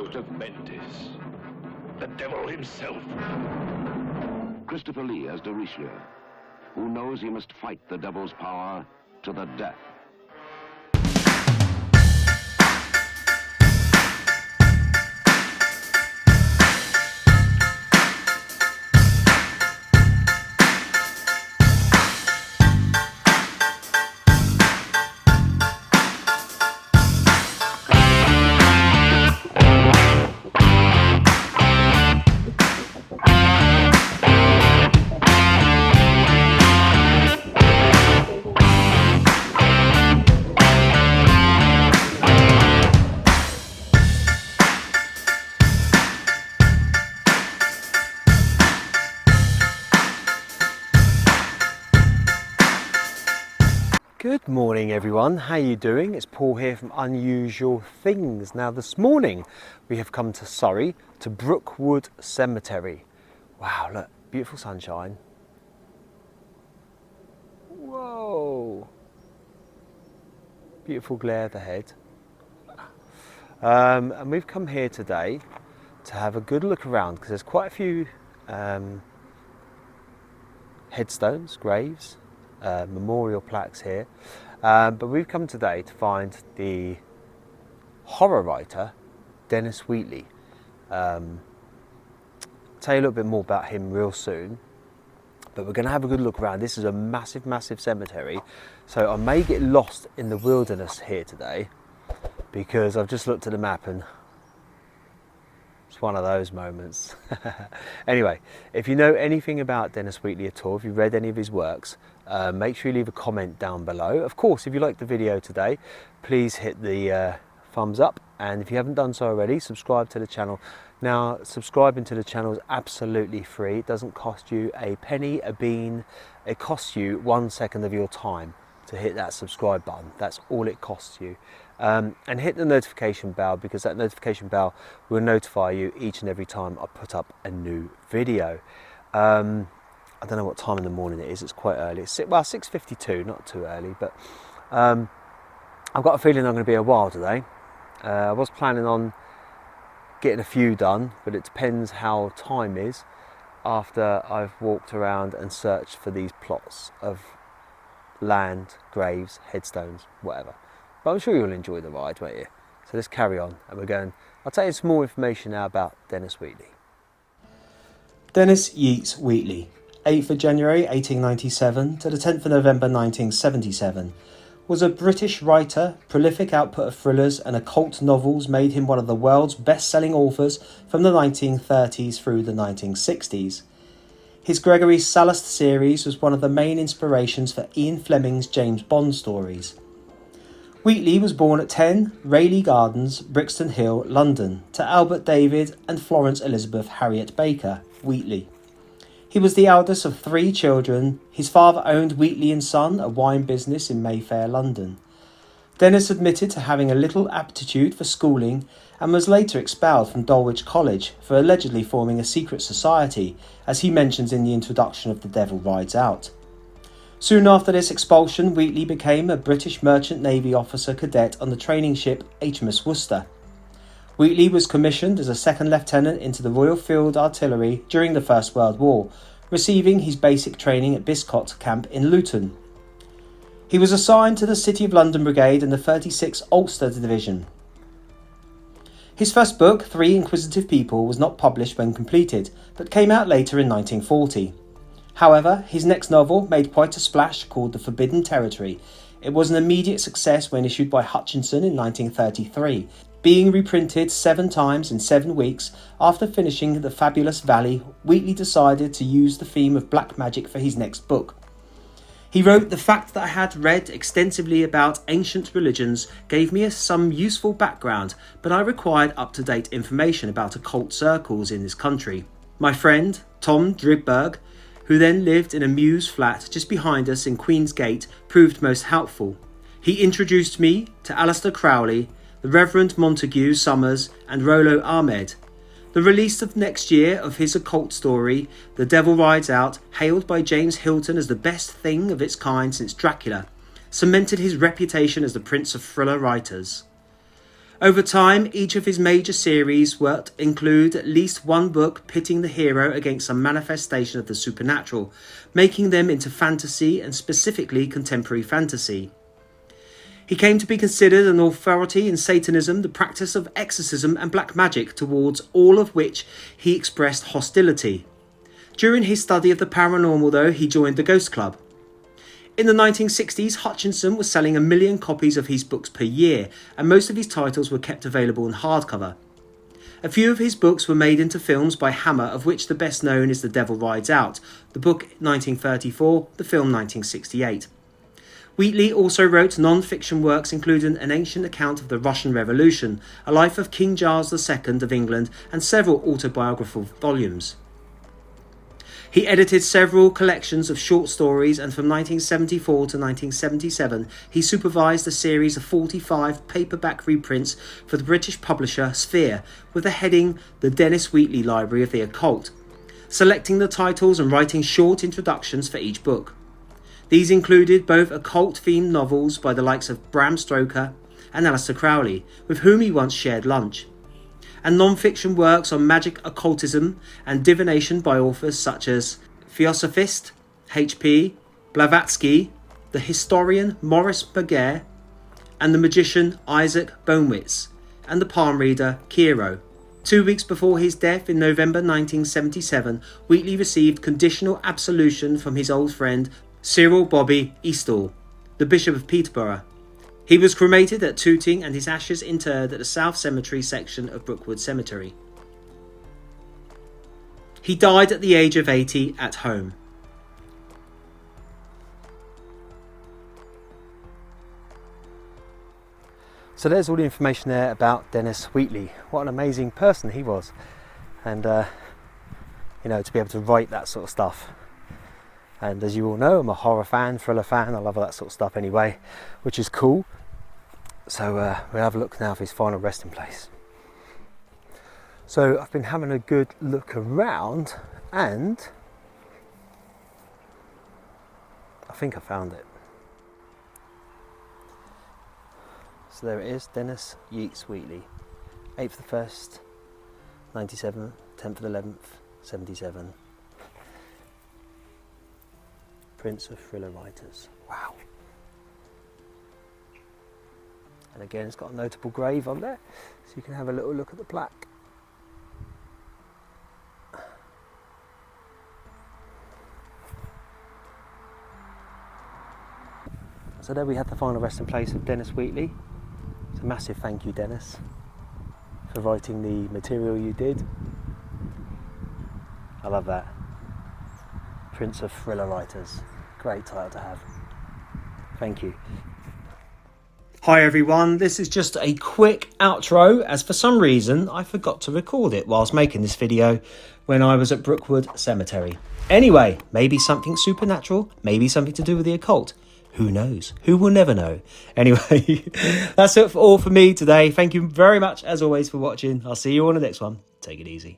throat of Mentis. The devil himself. Christopher Lee as de Richelieu, who knows he must fight the devil's power to the death. Good morning everyone, how are you doing? It's Paul here from Unusual Things. Now this morning we have come to Surrey, to Brookwood Cemetery. Wow, look, beautiful sunshine. Whoa! Beautiful glare ahead. And we've come here today to have a good look around because there's quite a few headstones, graves, memorial plaques here, but we've come today to find the horror writer Dennis Wheatley. I'll tell you a little bit more about him real soon, but we're going to have a good look around. This is a massive cemetery, so I may get lost in the wilderness here today because I've just looked at the map and it's one of those moments. Anyway, if you know anything about Dennis Wheatley at all, if you've read any of his works, make sure you leave a comment down below. Of course, if you liked the video today, please hit the thumbs up, and if you haven't done so already, subscribe to the channel. Now, subscribing to the channel is absolutely free. It doesn't cost you a penny, a bean. It costs you 1 second of your time to hit that subscribe button. That's all it costs you. And hit the notification bell, because that notification bell will notify you each and every time I put up a new video. I don't know what time in the morning it is. It's quite early. It's 6:52, not too early, but I've got a feeling I'm going to be a while today. I was planning on getting a few done, but it depends how time is after I've walked around and searched for these plots of land, graves, headstones, whatever. But I'm sure you'll enjoy the ride, won't you? So let's carry on, and I'll tell you some more information now about Dennis Wheatley. Dennis Yeats Wheatley, 8th of January 1897 to the 10th of November 1977, was a British writer. Prolific output of thrillers and occult novels made him one of the world's best-selling authors from the 1930s through the 1960s. His Gregory Sallust series was one of the main inspirations for Ian Fleming's James Bond stories. Wheatley was born at 10 Rayleigh Gardens, Brixton Hill, London, to Albert David and Florence Elizabeth Harriet Baker Wheatley. He was the eldest of 3 children. His father owned Wheatley & Son, a wine business in Mayfair, London. Dennis admitted to having a little aptitude for schooling and was later expelled from Dulwich College for allegedly forming a secret society, as he mentions in the introduction of The Devil Rides Out. Soon after this expulsion, Wheatley became a British Merchant Navy officer cadet on the training ship HMS Worcester. Wheatley was commissioned as a second lieutenant into the Royal Field Artillery during the First World War, receiving his basic training at Biscott Camp in Luton. He was assigned to the City of London Brigade and the 36th Ulster Division. His first book, 3 Inquisitive People, was not published when completed, but came out later in 1940. However, his next novel made quite a splash, called The Forbidden Territory. It was an immediate success when issued by Hutchinson in 1933, being reprinted 7 times in 7 weeks. After finishing The Fabulous Valley, Wheatley decided to use the theme of black magic for his next book. He wrote, "The fact that I had read extensively about ancient religions gave me some useful background, but I required up-to-date information about occult circles in this country. My friend, Tom Drigberg, who then lived in a mews flat just behind us in Queen's Gate, proved most helpful. He introduced me to Aleister Crowley, the Reverend Montague Summers and Rollo Ahmed. The release of next year of his occult story, The Devil Rides Out, hailed by James Hilton as the best thing of its kind since Dracula, cemented his reputation as the prince of thriller writers. Over time, each of his major series worked include at least one book pitting the hero against some manifestation of the supernatural, making them into fantasy and specifically contemporary fantasy. He came to be considered an authority in Satanism, the practice of exorcism and black magic, towards all of which he expressed hostility. During his study of the paranormal, though, he joined the Ghost Club. In the 1960s, Hutchinson was selling 1 million copies of his books per year, and most of his titles were kept available in hardcover. A few of his books were made into films by Hammer, of which the best known is The Devil Rides Out, the book 1934, the film 1968. Wheatley also wrote non-fiction works including an ancient account of the Russian Revolution, a life of King Charles II of England, and several autobiographical volumes. He edited several collections of short stories, and from 1974 to 1977 he supervised a series of 45 paperback reprints for the British publisher Sphere, with the heading The Dennis Wheatley Library of the Occult, selecting the titles and writing short introductions for each book. These included both occult-themed novels by the likes of Bram Stoker and Aleister Crowley, with whom he once shared lunch, and non-fiction works on magic, occultism and divination by authors such as Theosophist H.P. Blavatsky, the historian Maurice Berger, and the magician Isaac Bonewitz, and the palm reader Kiro. 2 weeks before his death in November 1977, Wheatley received conditional absolution from his old friend Cyril Bobby Eastall, the Bishop of Peterborough. He was cremated at Tooting and his ashes interred at the South Cemetery section of Brookwood Cemetery. He died at the age of 80 at home. So there's all the information there about Dennis Wheatley. What an amazing person he was. And, to be able to write that sort of stuff. And as you all know, I'm a horror fan, thriller fan. I love that sort of stuff anyway, which is cool. So we'll have a look now for his final resting place. So I've been having a good look around and I think I found it. So there it is, Dennis Yeats Wheatley, 8th of the 1st, 97, 10th of the 11th, 77. Prince of Thriller Writers. Wow. And again, it's got a notable grave on there, so you can have a little look at the plaque. So there we have the final resting place of Dennis Wheatley. It's a massive thank you, Dennis, for writing the material you did. I love that. Prince of Thriller Writers. Great title to have. Thank you. Hi everyone, this is just a quick outro, as for some reason I forgot to record it whilst making this video when I was at Brookwood Cemetery. Anyway, maybe something supernatural, maybe something to do with the occult. Who knows? Who will never know? Anyway, that's it all for me today. Thank you very much as always for watching. I'll see you on the next one. Take it easy.